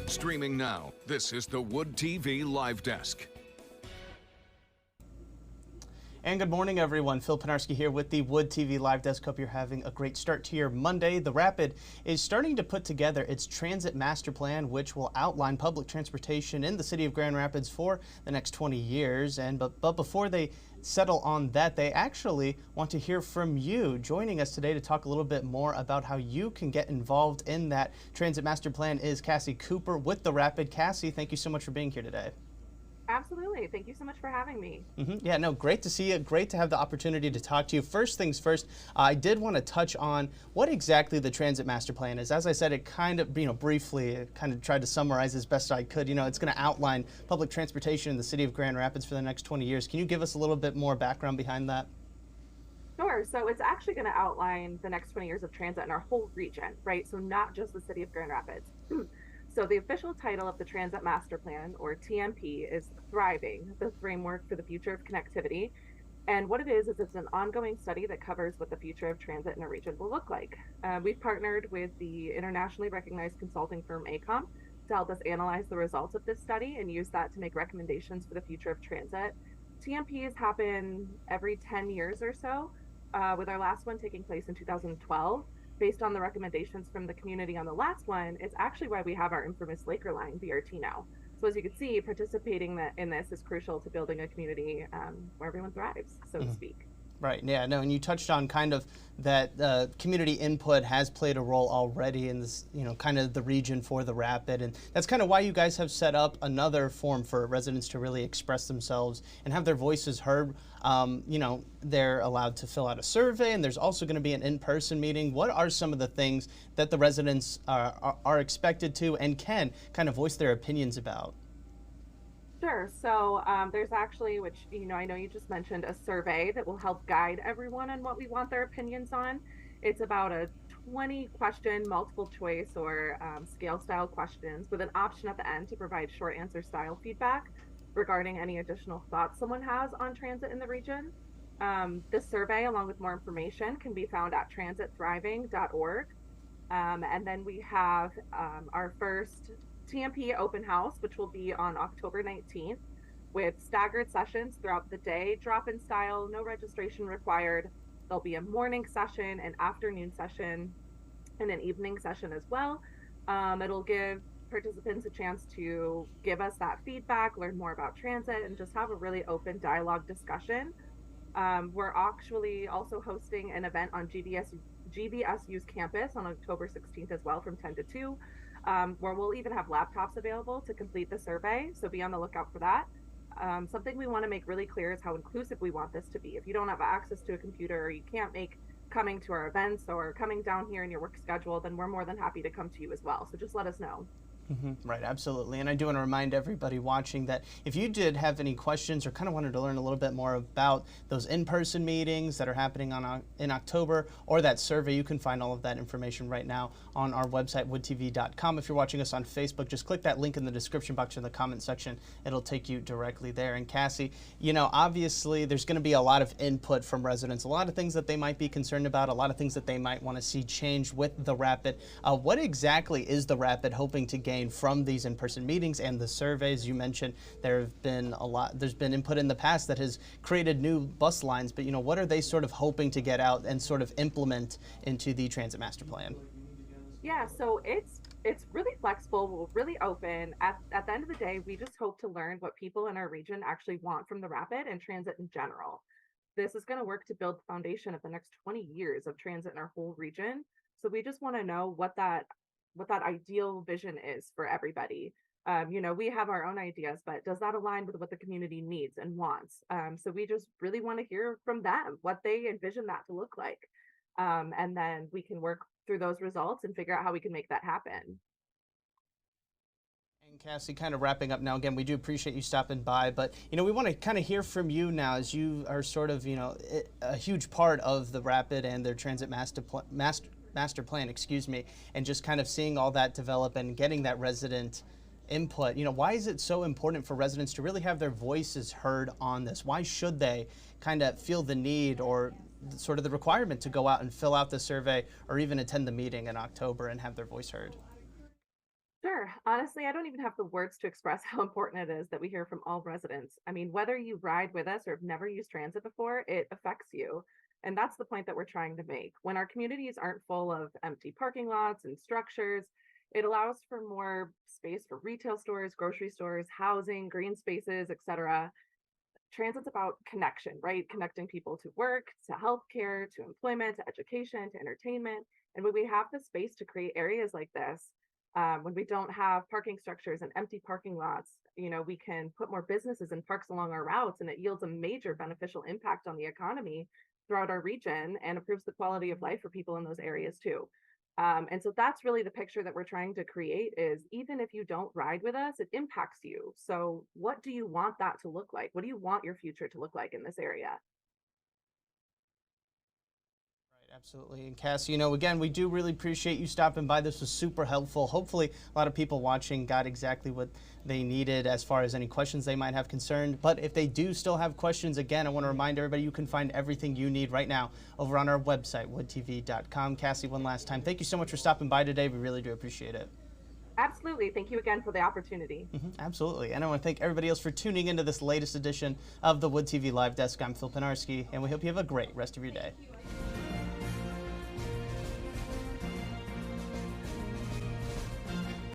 Streaming now, this is the Wood TV Live Desk. And good morning, everyone. Phil Penarski here with the Wood TV Live Desk. Hope you're having a great start to your Monday. The Rapid is starting to put together its transit master plan, which will outline public transportation in the city of Grand Rapids for the next 20 years. But before they settle on that, they actually want to hear from you. Joining us today to talk a little bit more about how you can get involved in that transit master plan is Cassie Cooper with the Rapid. Cassie, thank you so much for being here today. Absolutely. Thank you so much for having me. Yeah, no, great to see you. Great to have the opportunity to talk to you. First things first, I did want to touch on what exactly the Transit Master Plan is. As I said, it kind of, briefly, kind of tried to summarize as best I could. It's going to outline public transportation in the city of Grand Rapids for the next 20 years. Can you give us a little bit more background behind that? Sure. So it's actually going to outline the next 20 years of transit in our whole region, right? So not just the city of Grand Rapids. So the official title of the Transit Master Plan, or TMP, is Thriving, the Framework for the Future of Connectivity. And what it is it's an ongoing study that covers what the future of transit in a region will look like. We've partnered with the internationally recognized consulting firm AECOM to help us analyze the results of this study and use that to make recommendations for the future of transit. TMPs happen every 10 years or so, with our last one taking place in 2012. Based on the recommendations from the community on the last one, it's actually why we have our infamous Laker Line BRT now. So as you can see, participating in this is crucial to building a community where everyone thrives, so to speak. Right, yeah, no, and you touched on kind of that community input has played a role already in this, kind of the region for the Rapid, and that's kind of why you guys have set up another forum for residents to really express themselves and have their voices heard. They're allowed to fill out a survey, and there's also going to be an in-person meeting. What are some of the things that the residents are expected to and can kind of voice their opinions about? Sure. So there's actually, which, I know you just mentioned, a survey that will help guide everyone on what we want their opinions on. It's about a 20-question multiple choice or scale style questions with an option at the end to provide short answer style feedback regarding any additional thoughts someone has on transit in the region. This survey, along with more information, can be found at transitthriving.org. And then we have our first TMP open house, which will be on October 19th, with staggered sessions throughout the day, drop-in style, no registration required. There'll be a morning session, an afternoon session, and an evening session as well. It'll give participants a chance to give us that feedback, learn more about transit, and just have a really open dialogue discussion. We're actually also hosting an event on GVSU's campus on October 16th as well from 10 to 2. Where we'll even have laptops available to complete the survey, so be on the lookout for that. Something we want to make really clear is how inclusive we want this to be. If you don't have access to a computer, or you can't make coming to our events or coming down here in your work schedule, then we're more than happy to come to you as well. So just let us know. Right, absolutely. And I do want to remind everybody watching that if you did have any questions or kind of wanted to learn a little bit more about those in-person meetings that are happening in October, or that survey, you can find all of that information right now on our website, woodtv.com. If you're watching us on Facebook, just click that link in the description box in the comment section. It'll take you directly there. And Cassie, obviously there's going to be a lot of input from residents, a lot of things that they might be concerned about, a lot of things that they might want to see changed with the Rapid. What exactly is the Rapid hoping to gain from these in-person meetings and the surveys? You mentioned there's been input in the past that has created new bus lines, but what are they sort of hoping to get out and sort of implement into the Transit Master Plan? Yeah, so it's really flexible, we're really open. At the end of the day, we just hope to learn what people in our region actually want from the Rapid and transit in general. This is going to work to build the foundation of the next 20 years of transit in our whole region. So we just want to know what that ideal vision is for everybody. We have our own ideas, but does that align with what the community needs and wants? So we just really want to hear from them what they envision that to look like. And then we can work through those results and figure out how we can make that happen. And Cassie, kind of wrapping up now, again, we do appreciate you stopping by, but, we want to kind of hear from you now, as you are sort of, a huge part of the Rapid and their Transit Master Plan, and just kind of seeing all that develop and getting that resident input. Why is it so important for residents to really have their voices heard on this? Why should they kind of feel the need or sort of the requirement to go out and fill out the survey or even attend the meeting in October and have their voice heard? Sure. Sure. Honestly, I don't even have the words to express how important it is that we hear from all residents. I mean, whether you ride with us or have never used transit before, it affects you. And that's the point that we're trying to make. When our communities aren't full of empty parking lots and structures, it allows for more space for retail stores, grocery stores, housing, green spaces, etc. Transit's about connection, right? Connecting people to work, to healthcare, to employment, to education, to entertainment. And when we have the space to create areas like this, when we don't have parking structures and empty parking lots, we can put more businesses and parks along our routes, and it yields a major beneficial impact on the economy throughout our region and improves the quality of life for people in those areas too. And so that's really the picture that we're trying to create is even if you don't ride with us, it impacts you. So what do you want that to look like? What do you want your future to look like in this area? Right, absolutely. And Cassie, again, we do really appreciate you stopping by. This was super helpful. Hopefully, a lot of people watching got exactly what they needed as far as any questions they might have concerned. But if they do still have questions, again, I want to remind everybody you can find everything you need right now over on our website, woodtv.com. Cassie, one last time, thank you so much for stopping by today. We really do appreciate it. Absolutely. Thank you again for the opportunity. Absolutely. And I want to thank everybody else for tuning into this latest edition of the Wood TV Live Desk. I'm Phil Pinarski, and we hope you have a great rest of your day.